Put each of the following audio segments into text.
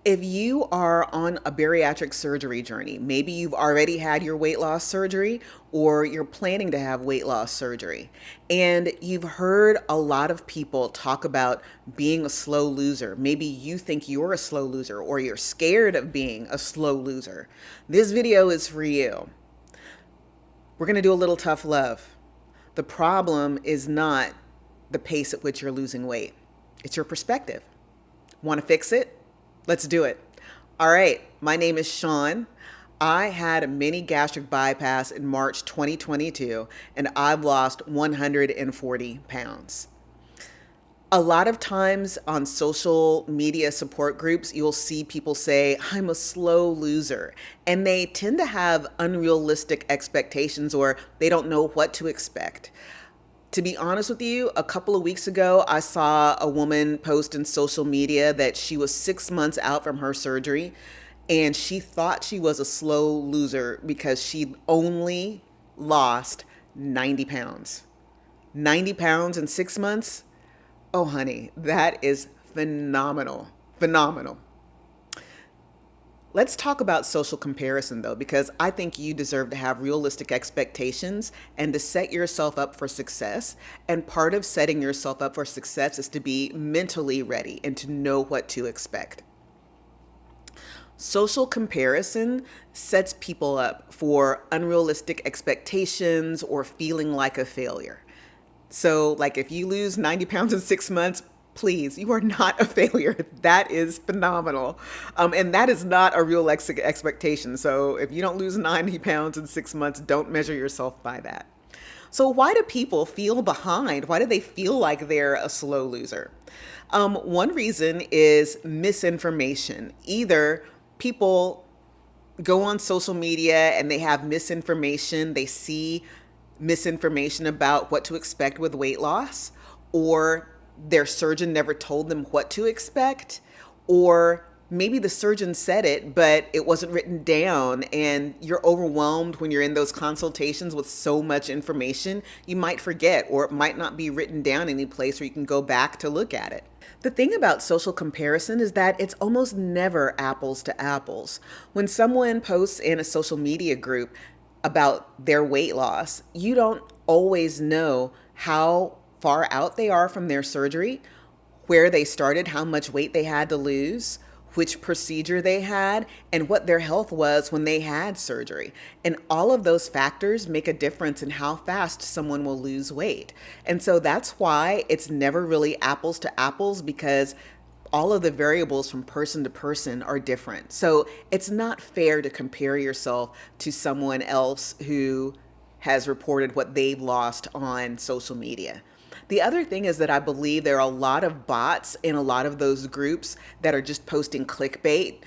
If you are on a bariatric surgery journey, maybe you've already had your weight loss surgery or you're planning to have weight loss surgery, and you've heard a lot of people talk about being a slow loser. Maybe you think you're a slow loser or you're scared of being a slow loser. This video is for you. We're going to do a little tough love. The problem is not the pace at which you're losing weight, it's your perspective. Want to fix it? Let's do it. All right, my name is Sean. I had a mini gastric bypass in March 2022, and I've lost 140 pounds. A lot of times on social media support groups, you'll see people say, I'm a slow loser. And they tend to have unrealistic expectations or they don't know what to expect. To be honest with you, a couple of weeks ago, I saw a woman post in social media that she was 6 months out from her surgery and she thought she was a slow loser because she only lost 90 pounds. 90 pounds in 6 months? Oh, honey, that is phenomenal. Phenomenal. Let's talk about social comparison though, because I think you deserve to have realistic expectations and to set yourself up for success. And part of setting yourself up for success is to be mentally ready and to know what to expect. Social comparison sets people up for unrealistic expectations or feeling like a failure. So, like if you lose 90 pounds in 6 months, please, you are not a failure. That is phenomenal. And that is not a real expectation. So if you don't lose 90 pounds in 6 months, don't measure yourself by that. So why do people feel behind? Why do they feel like they're a slow loser? One reason is misinformation. Either people go on social media and they have misinformation, they see misinformation about what to expect with weight loss, or their surgeon never told them what to expect, or maybe the surgeon said it, but it wasn't written down and you're overwhelmed when you're in those consultations with so much information, you might forget, or it might not be written down any place where you can go back to look at it. The thing about social comparison is that it's almost never apples to apples. When someone posts in a social media group about their weight loss, you don't always know how far out they are from their surgery, where they started, how much weight they had to lose, which procedure they had, and what their health was when they had surgery. And all of those factors make a difference in how fast someone will lose weight. And so that's why it's never really apples to apples, because all of the variables from person to person are different. So it's not fair to compare yourself to someone else who has reported what they've lost on social media. The other thing is that I believe there are a lot of bots in a lot of those groups that are just posting clickbait.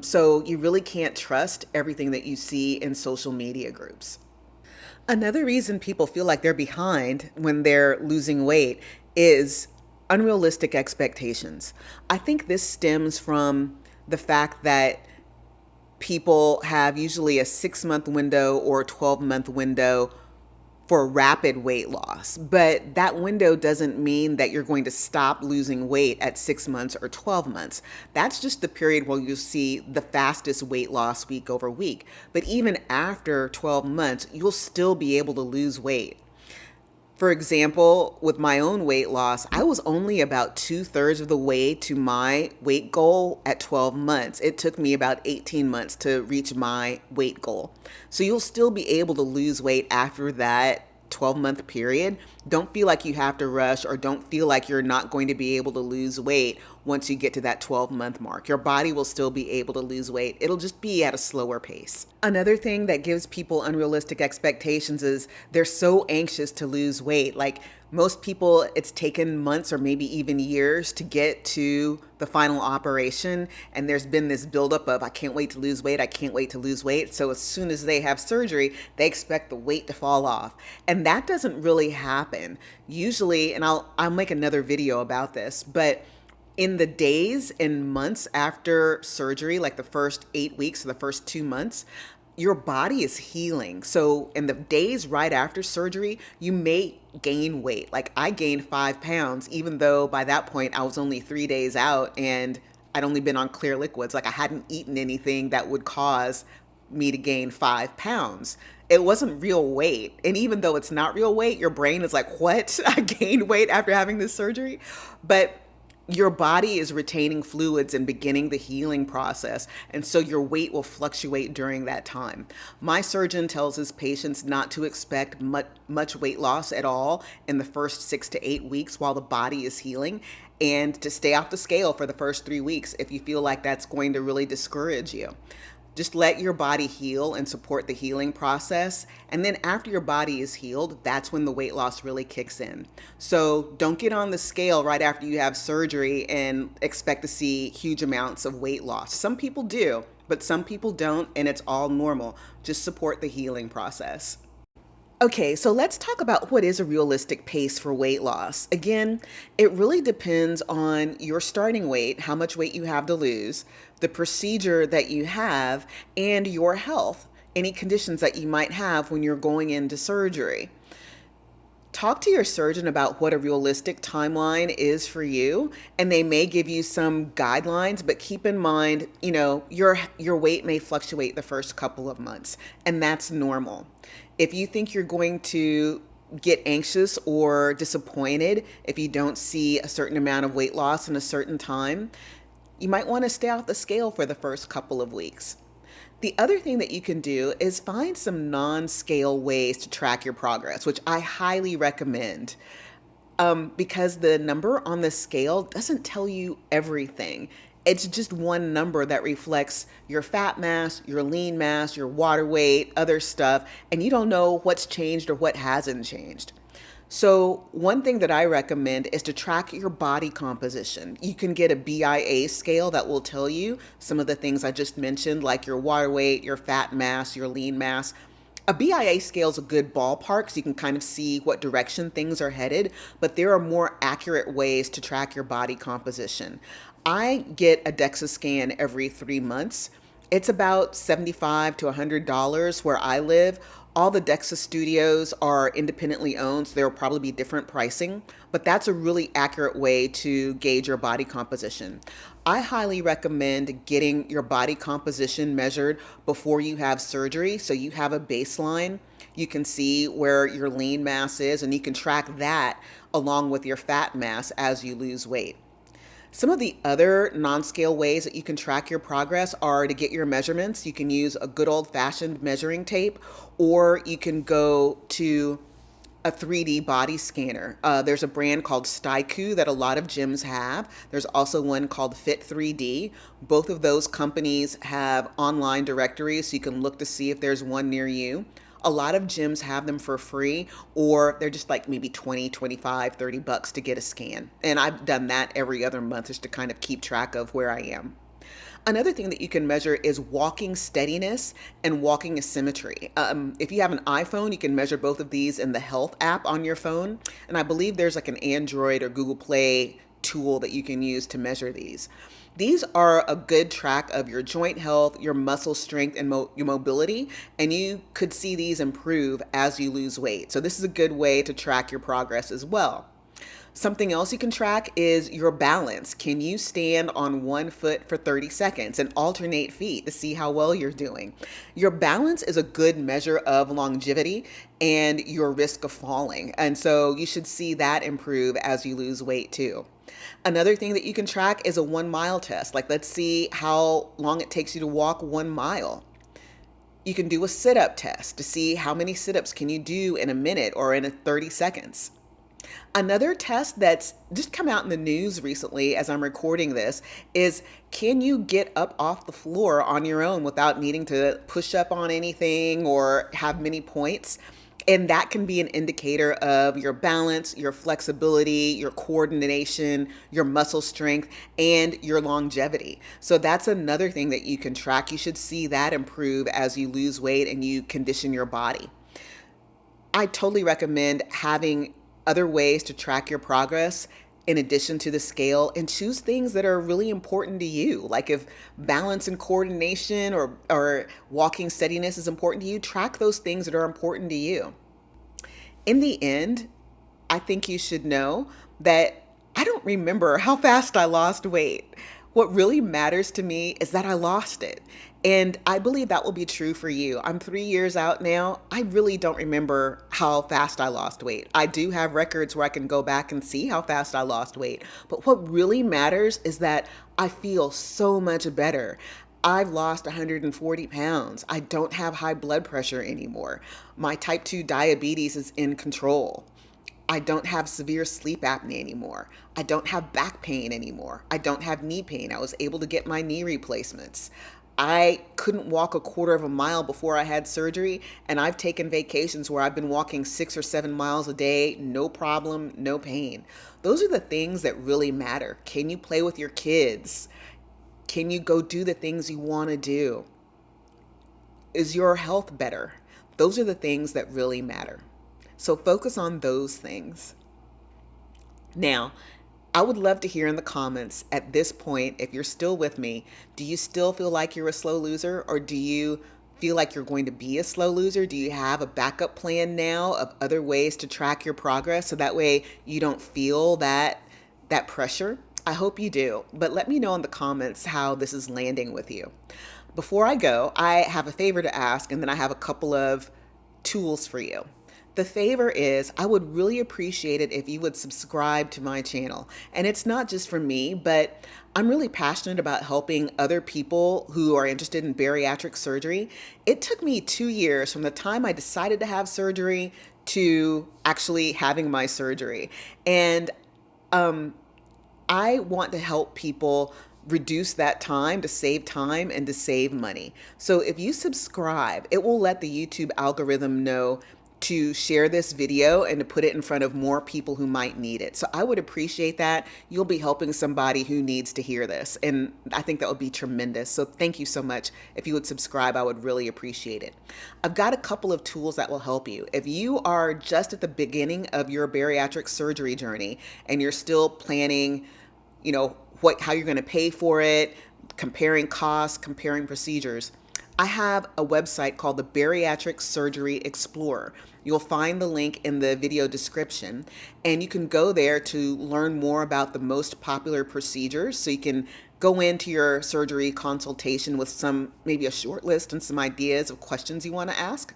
So you really can't trust everything that you see in social media groups. Another reason people feel like they're behind when they're losing weight is unrealistic expectations. I think this stems from the fact that people have usually a 6 month window or a 12-month window for rapid weight loss. But that window doesn't mean that you're going to stop losing weight at 6 months or 12 months. That's just the period where you see the fastest weight loss week over week. But even after 12 months, you'll still be able to lose weight. For example, with my own weight loss, I was only about 2/3 of the way to my weight goal at 12 months. It took me about 18 months to reach my weight goal. So you'll still be able to lose weight after that 12-month period. Don't feel like you have to rush, or don't feel like you're not going to be able to lose weight once you get to that 12-month mark. Your body will still be able to lose weight. It'll just be at a slower pace. Another thing that gives people unrealistic expectations is they're so anxious to lose weight. Like most people, it's taken months or maybe even years to get to the final operation. And there's been this buildup of, I can't wait to lose weight. I can't wait to lose weight. So as soon as they have surgery, they expect the weight to fall off. And that doesn't really happen. Usually, and I'll make another video about this, but in the days and months after surgery, like the first 8 weeks or the first 2 months, your body is healing. So in the days right after surgery, you may gain weight. Like I gained 5 pounds, even though by that point I was only 3 days out and I'd only been on clear liquids. Like I hadn't eaten anything that would cause me to gain 5 pounds. It wasn't real weight. And even though it's not real weight, your brain is like, what? I gained weight after having this surgery. But your body is retaining fluids and beginning the healing process. And so your weight will fluctuate during that time. My surgeon tells his patients not to expect much weight loss at all in the first 6 to 8 weeks while the body is healing, and to stay off the scale for the first 3 weeks if you feel like that's going to really discourage you. Just let your body heal and support the healing process. And then after your body is healed, that's when the weight loss really kicks in. So don't get on the scale right after you have surgery and expect to see huge amounts of weight loss. Some people do, but some people don't, and it's all normal. Just support the healing process. Okay, so let's talk about what is a realistic pace for weight loss. Again, it really depends on your starting weight, how much weight you have to lose, the procedure that you have, and your health, any conditions that you might have when you're going into surgery. Talk to your surgeon about what a realistic timeline is for you, and they may give you some guidelines, but keep in mind, your weight may fluctuate the first couple of months, and that's normal. If you think you're going to get anxious or disappointed if you don't see a certain amount of weight loss in a certain time, you might want to stay off the scale for the first couple of weeks. The other thing that you can do is find some non-scale ways to track your progress, which I highly recommend, because the number on the scale doesn't tell you everything. It's just one number that reflects your fat mass, your lean mass, your water weight, other stuff, and you don't know what's changed or what hasn't changed. So one thing that I recommend is to track your body composition. You can get a BIA scale that will tell you some of the things I just mentioned, like your water weight, your fat mass, your lean mass. A BIA scale is a good ballpark, so you can kind of see what direction things are headed, but there are more accurate ways to track your body composition. I get a DEXA scan every 3 months. It's about $75 to $100 where I live. All the DEXA studios are independently owned, so there will probably be different pricing, but that's a really accurate way to gauge your body composition. I highly recommend getting your body composition measured before you have surgery, so you have a baseline. You can see where your lean mass is, and you can track that along with your fat mass as you lose weight. Some of the other non-scale ways that you can track your progress are to get your measurements. You can use a good old-fashioned measuring tape, or you can go to a 3D body scanner. There's a brand called Styku that a lot of gyms have. There's also one called Fit3D. Both of those companies have online directories, so you can look to see if there's one near you. A lot of gyms have them for free, or they're just like maybe 20, 25, $30 to get a scan. And I've done that every other month just to kind of keep track of where I am. Another thing that you can measure is walking steadiness and walking asymmetry. If you have an iPhone, you can measure both of these in the Health app on your phone. And I believe there's like an Android or Google Play tool that you can use to measure these. These are a good track of your joint health, your muscle strength, and your mobility, and you could see these improve as you lose weight. So this is a good way to track your progress as well. Something else you can track is your balance. Can you stand on one foot for 30 seconds and alternate feet to see how well you're doing? Your balance is a good measure of longevity and your risk of falling. And so you should see that improve as you lose weight too. Another thing that you can track is a 1 mile test. Like, let's see how long it takes you to walk 1 mile. You can do a sit-up test to see how many sit-ups can you do in a minute or in 30 seconds. Another test that's just come out in the news recently as I'm recording this is, can you get up off the floor on your own without needing to push up on anything or have many points? And that can be an indicator of your balance, your flexibility, your coordination, your muscle strength, and your longevity. So that's another thing that you can track. You should see that improve as you lose weight and you condition your body. I totally recommend having other ways to track your progress in addition to the scale, and choose things that are really important to you. Like if balance and coordination or walking steadiness is important to you, track those things that are important to you. In the end, I think you should know that I don't remember how fast I lost weight. What really matters to me is that I lost it. And I believe that will be true for you. I'm 3 years out now. I really don't remember how fast I lost weight. I do have records where I can go back and see how fast I lost weight. But what really matters is that I feel so much better. I've lost 140 pounds. I don't have high blood pressure anymore. My type 2 diabetes is in control. I don't have severe sleep apnea anymore. I don't have back pain anymore. I don't have knee pain. I was able to get my knee replacements. I couldn't walk a quarter of a mile before I had surgery, and I've taken vacations where I've been walking 6 or 7 miles a day, no problem, no pain. Those are the things that really matter. Can you play with your kids? Can you go do the things you want to do? Is your health better? Those are the things that really matter. So focus on those things. Now, I would love to hear in the comments at this point, if you're still with me, do you still feel like you're a slow loser, or do you feel like you're going to be a slow loser? Do you have a backup plan now of other ways to track your progress so that way you don't feel that pressure? I hope you do, but let me know in the comments how this is landing with you. Before I go, I have a favor to ask, and then I have a couple of tools for you. The favor is, I would really appreciate it if you would subscribe to my channel. And it's not just for me, but I'm really passionate about helping other people who are interested in bariatric surgery. It took me 2 years from the time I decided to have surgery to actually having my surgery. And I want to help people reduce that time, to save time and to save money. So if you subscribe, it will let the YouTube algorithm know to share this video and to put it in front of more people who might need it. So I would appreciate that. You'll be helping somebody who needs to hear this. And I think that would be tremendous. So thank you so much. If you would subscribe, I would really appreciate it. I've got a couple of tools that will help you. If you are just at the beginning of your bariatric surgery journey and you're still planning, how you're going to pay for it, comparing costs, comparing procedures, I have a website called the Bariatric Surgery Explorer. You'll find the link in the video description, and you can go there to learn more about the most popular procedures. So you can go into your surgery consultation with maybe a short list and some ideas of questions you want to ask.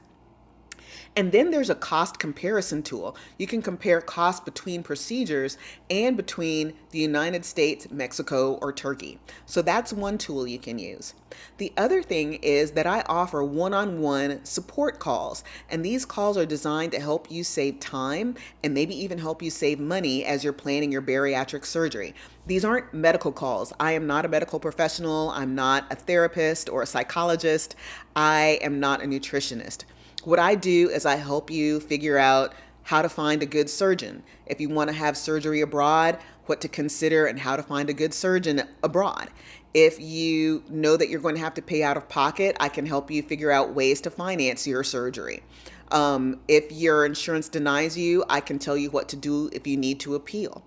And then there's a cost comparison tool. You can compare costs between procedures and between the United States, Mexico, or Turkey. So that's one tool you can use. The other thing is that I offer one-on-one support calls, and these calls are designed to help you save time and maybe even help you save money as you're planning your bariatric surgery. These aren't medical calls. I am not a medical professional. I'm not a therapist or a psychologist. I am not a nutritionist. What I do is I help you figure out how to find a good surgeon. If you want to have surgery abroad, what to consider and how to find a good surgeon abroad. If you know that you're going to have to pay out of pocket, I can help you figure out ways to finance your surgery. If your insurance denies you, I can tell you what to do if you need to appeal.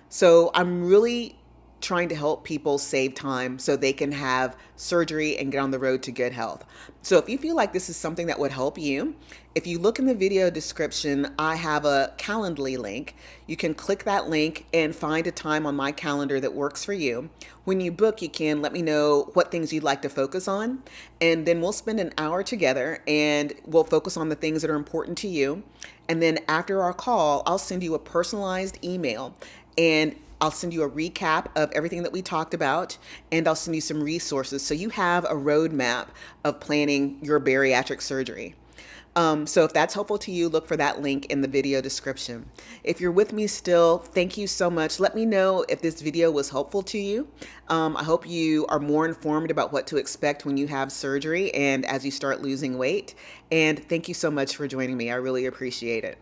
So I'm really trying to help people save time so they can have surgery and get on the road to good health. So if you feel like this is something that would help you, if you look in the video description, I have a Calendly link. You can click that link and find a time on my calendar that works for you. When you book, you can let me know what things you'd like to focus on, and then we'll spend an hour together and we'll focus on the things that are important to you. And then after our call, I'll send you a personalized email, and I'll send you a recap of everything that we talked about, and I'll send you some resources so you have a roadmap of planning your bariatric surgery. So if that's helpful to you, look for that link in the video description. If you're with me still, thank you so much. Let me know if this video was helpful to you. I hope you are more informed about what to expect when you have surgery and as you start losing weight. And thank you so much for joining me. I really appreciate it.